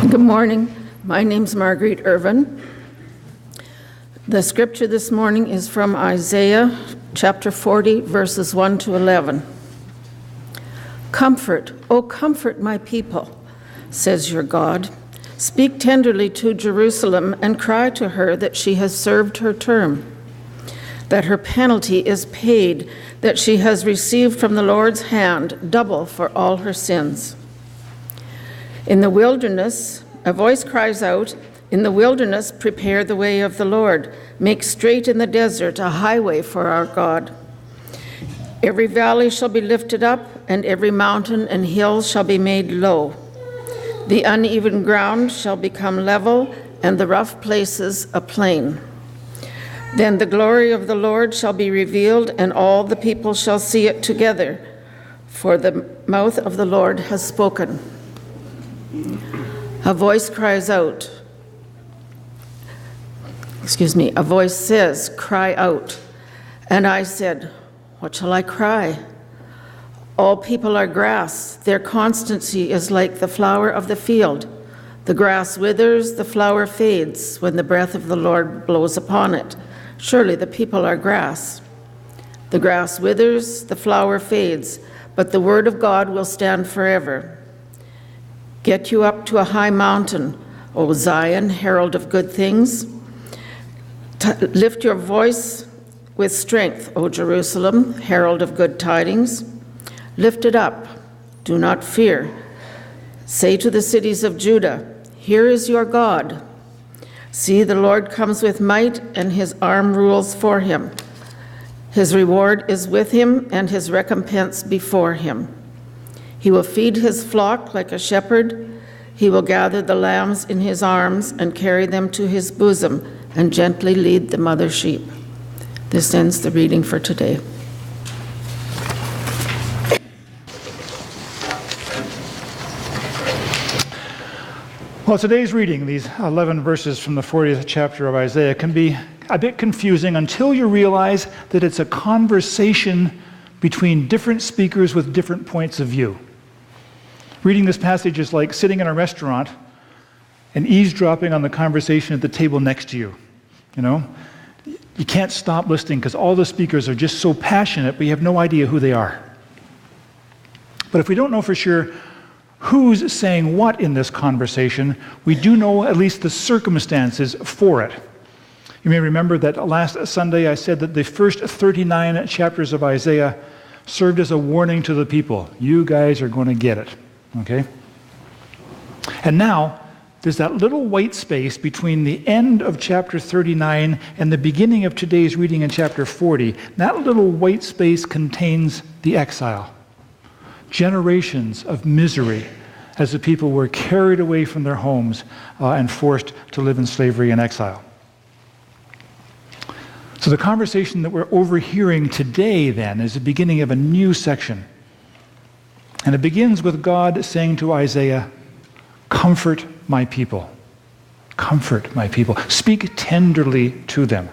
Good morning. My name's Marguerite Irvin. The scripture this morning is from Isaiah chapter 40, verses 1 to 11. Comfort, O comfort my people, says your God. Speak tenderly to Jerusalem and cry to her that she has served her term, that her penalty is paid, that she has received from the Lord's hand double for all her sins. In the wilderness, a voice cries out, in the wilderness, prepare the way of the Lord. Make straight in the desert a highway for our God. Every valley shall be lifted up, and every mountain and hill shall be made low. The uneven ground shall become level, and the rough places a plain. Then the glory of the Lord shall be revealed, and all the people shall see it together, for the mouth of the Lord has spoken. A voice cries out. A voice says, cry out. And I said, what shall I cry? All people are grass. Their constancy is like the flower of the field. The grass withers, the flower fades when the breath of the Lord blows upon it. Surely the people are grass. The grass withers, the flower fades, but the word of God will stand forever. Get you up to a high mountain, O Zion, herald of good things. Lift your voice with strength, O Jerusalem, herald of good tidings. Lift it up, do not fear. Say to the cities of Judah, here is your God. See, the Lord comes with might, and his arm rules for him. His reward is with him, and his recompense before him. He will feed his flock like a shepherd. He will gather the lambs in his arms and carry them to his bosom and gently lead the mother sheep. This ends the reading for today. Well, today's reading, these 11 verses from the 40th chapter of Isaiah, can be a bit confusing until you realize that it's a conversation between different speakers with different points of view. Reading this passage is like sitting in a restaurant and eavesdropping on the conversation at the table next to you. You know, you can't stop listening because all the speakers are just so passionate, but you have no idea who they are. But if we don't know for sure who's saying what in this conversation, we do know at least the circumstances for it. You may remember that last Sunday I said that the first 39 chapters of Isaiah served as a warning to the people. You guys are going to get it. Okay? And now, there's that little white space between the end of chapter 39 and the beginning of today's reading in chapter 40. That little white space contains the exile. Generations of misery as the people were carried away from their homes and forced to live in slavery and exile. So the conversation that we're overhearing today, then, is the beginning of a new section. And it begins with God saying to Isaiah, comfort my people. Comfort my people. Speak tenderly to them.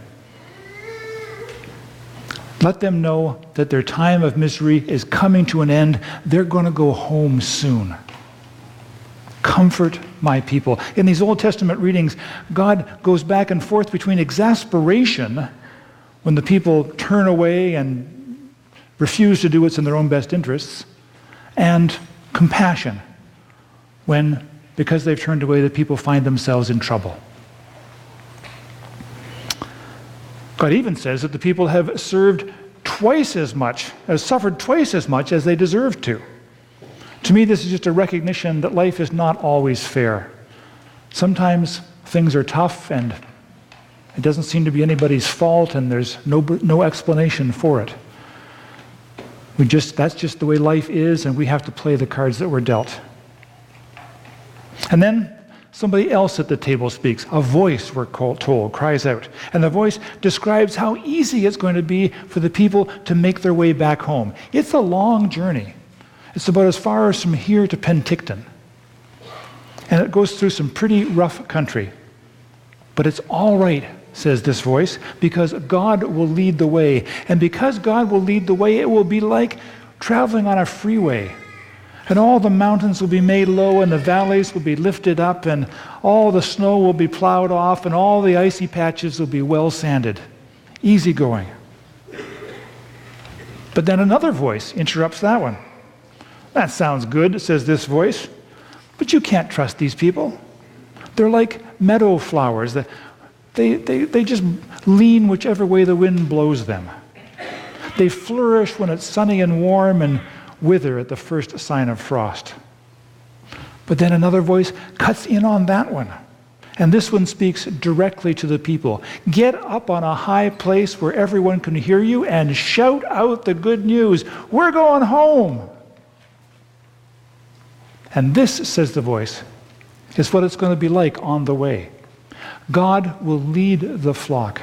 Let them know that their time of misery is coming to an end. They're going to go home soon. Comfort my people. In these Old Testament readings, God goes back and forth between exasperation when the people turn away and refuse to do what's in their own best interests, and compassion when, because they've turned away, the people find themselves in trouble. God even says that the people have suffered twice as much as they deserved to. To me, this is just a recognition that life is not always fair. Sometimes things are tough and it doesn't seem to be anybody's fault and there's no explanation for it. That's just the way life is, and we have to play the cards that we're dealt. And then somebody else at the table speaks. A voice, we're told, cries out. And the voice describes how easy it's going to be for the people to make their way back home. It's a long journey. It's about as far as from here to Penticton. And it goes through some pretty rough country. But it's all right, says this voice, because God will lead the way. And because God will lead the way, it will be like traveling on a freeway. And all the mountains will be made low, and the valleys will be lifted up, and all the snow will be plowed off, and all the icy patches will be well sanded. Easy going. But then another voice interrupts that one. That sounds good, says this voice, but you can't trust these people. They're like meadow flowers. They just lean whichever way the wind blows them. They flourish when it's sunny and warm and wither at the first sign of frost. But then another voice cuts in on that one. And this one speaks directly to the people. Get up on a high place where everyone can hear you and shout out the good news. We're going home. And this, says the voice, is what it's going to be like on the way. God will lead the flock.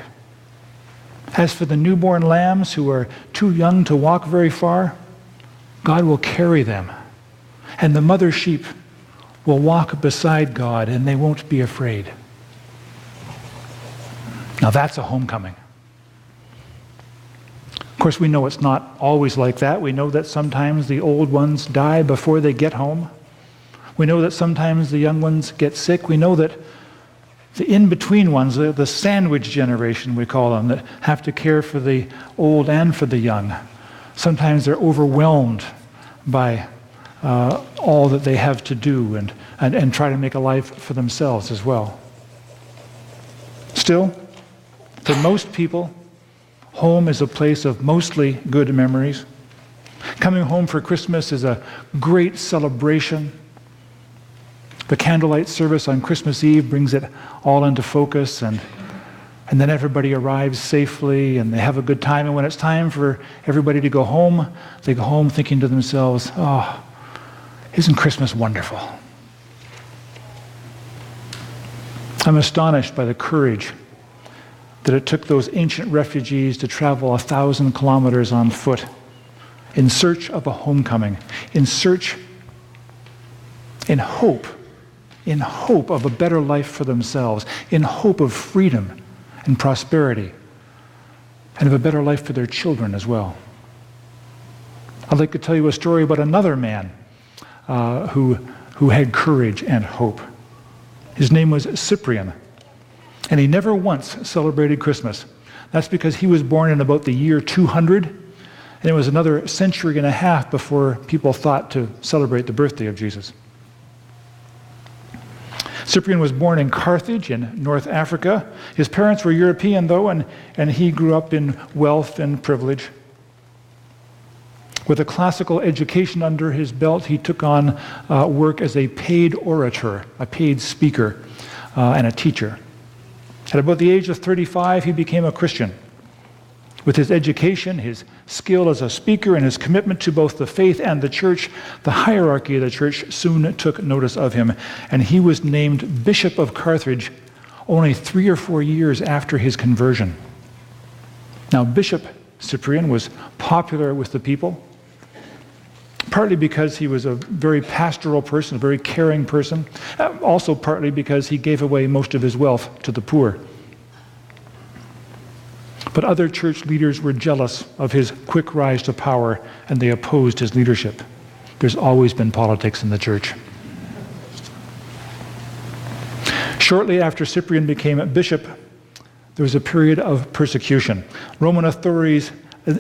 As for the newborn lambs who are too young to walk very far, God will carry them. And the mother sheep will walk beside God, and they won't be afraid. Now that's a homecoming. Of course, we know it's not always like that. We know that sometimes the old ones die before they get home. We know that sometimes the young ones get sick. We know that the in-between ones, the sandwich generation we call them, that have to care for the old and for the young, sometimes they're overwhelmed by all that they have to do and try to make a life for themselves as well. Still, for most people, home is a place of mostly good memories. Coming home for Christmas is a great celebration. The candlelight service on Christmas Eve brings it all into focus, and then everybody arrives safely and they have a good time. And when it's time for everybody to go home, they go home thinking to themselves, oh, isn't Christmas wonderful? I'm astonished by the courage that it took those ancient refugees to travel 1,000 kilometers on foot in search of a homecoming, in hope of a better life for themselves, in hope of freedom and prosperity, and of a better life for their children as well. I'd like to tell you a story about another man who had courage and hope. His name was Cyprian, and he never once celebrated Christmas. That's because he was born in about the year 200, and it was another century and a half before people thought to celebrate the birthday of Jesus. Cyprian was born in Carthage in North Africa. His parents were European, though, and he grew up in wealth and privilege. With a classical education under his belt, he took on work as a paid orator, a paid speaker, and a teacher. At about the age of 35, he became a Christian. With his education, his skill as a speaker, and his commitment to both the faith and the church, the hierarchy of the church soon took notice of him, and he was named Bishop of Carthage only 3 or 4 years after his conversion. Now, Bishop Cyprian was popular with the people, partly because he was a very pastoral person, a very caring person, also partly because he gave away most of his wealth to the poor. But other church leaders were jealous of his quick rise to power, and they opposed his leadership. There's always been politics in the church. Shortly after Cyprian became a bishop, there was a period of persecution. Roman authorities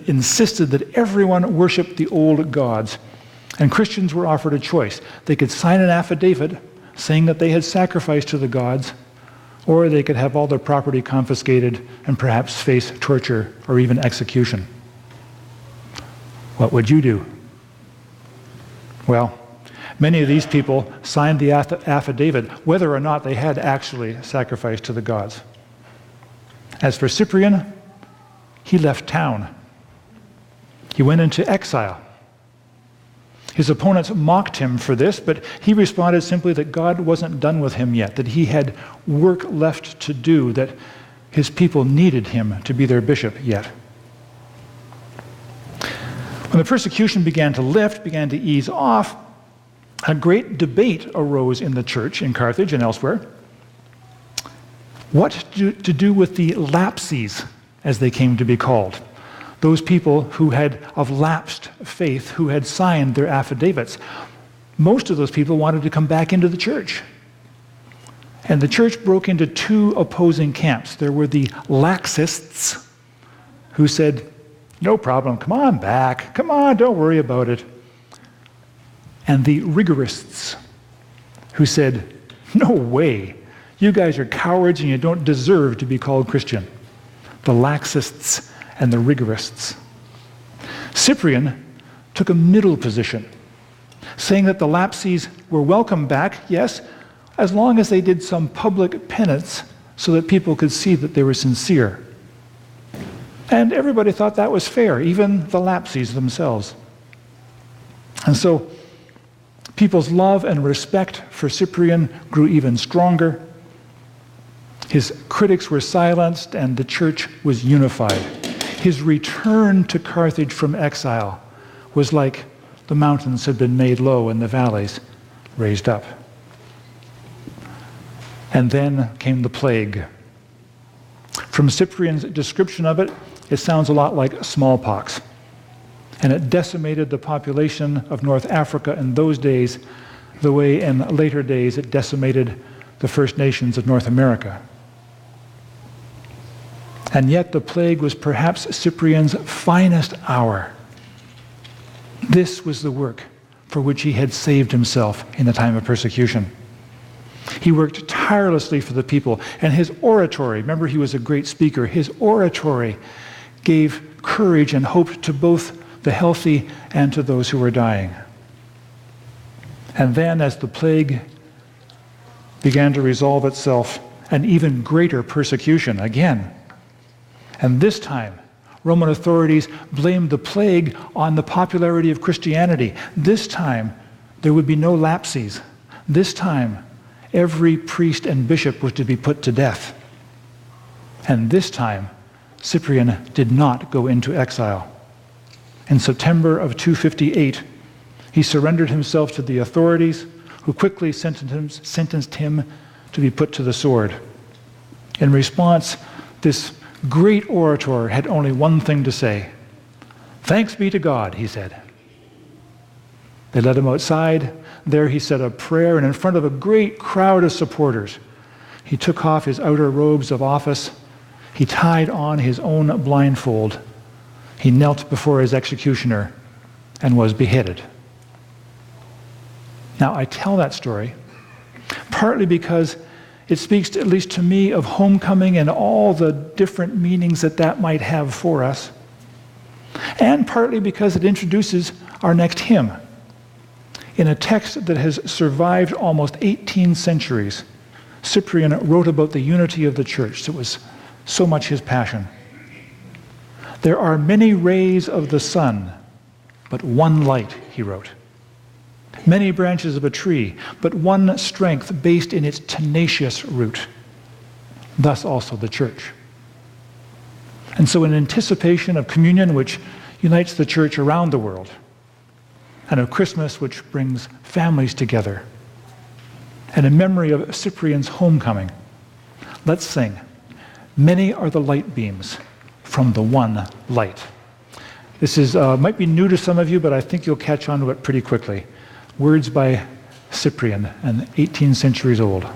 insisted that everyone worship the old gods, and Christians were offered a choice. They could sign an affidavit saying that they had sacrificed to the gods, or they could have all their property confiscated and perhaps face torture or even execution. What would you do? Well, many of these people signed the affidavit, whether or not they had actually sacrificed to the gods. As for Cyprian, he left town. He went into exile. His opponents mocked him for this, but he responded simply that God wasn't done with him yet, that he had work left to do, that his people needed him to be their bishop yet. When the persecution began to lift, began to ease off, a great debate arose in the church in Carthage and elsewhere. What to do with the lapses, as they came to be called. Those people who had of lapsed faith, who had signed their affidavits. most of those people wanted to come back into the church. And the church broke into two opposing camps. There were the laxists, who said, no problem, come on back, come on, don't worry about it. And the rigorists, who said, no way, you guys are cowards and you don't deserve to be called Christian. The laxists and the rigorists. Cyprian took a middle position, saying that the lapses were welcome back, yes, as long as they did some public penance so that people could see that they were sincere. And everybody thought that was fair, even the lapses themselves. And so people's love and respect for Cyprian grew even stronger. His critics were silenced and the church was unified. His return to Carthage from exile was like the mountains had been made low and the valleys raised up. And then came the plague. From Cyprian's description of it, it sounds a lot like smallpox. And it decimated the population of North Africa in those days the way in later days it decimated the First Nations of North America. And yet the plague was perhaps Cyprian's finest hour. This was the work for which he had saved himself in the time of persecution. He worked tirelessly for the people, and his oratory, remember he was a great speaker, his oratory gave courage and hope to both the healthy and to those who were dying. And then as the plague began to resolve itself, an even greater persecution again. And this time, Roman authorities blamed the plague on the popularity of Christianity. This time, there would be no lapses. This time, every priest and bishop was to be put to death. And this time, Cyprian did not go into exile. In September of 258, he surrendered himself to the authorities, who quickly sentenced him to be put to the sword. In response, this great orator had only one thing to say. Thanks be to God, he said. They led him outside. There he said a prayer, and in front of a great crowd of supporters, he took off his outer robes of office. He tied on his own blindfold. He knelt before his executioner and was beheaded. Now, I tell that story partly because it speaks, at least to me, of homecoming and all the different meanings that that might have for us, and partly because it introduces our next hymn. In a text that has survived almost 18 centuries, Cyprian wrote about the unity of the church. It was so much his passion. There are many rays of the sun, but one light, he wrote. Many branches of a tree, but one strength based in its tenacious root. Thus also the church. And so in anticipation of communion, which unites the church around the world, and of Christmas, which brings families together, and in memory of Cyprian's homecoming, let's sing, "Many are the light beams from the one light." This is might be new to some of you, but I think you'll catch on to it pretty quickly. Words by Cyprian, and 18 centuries old.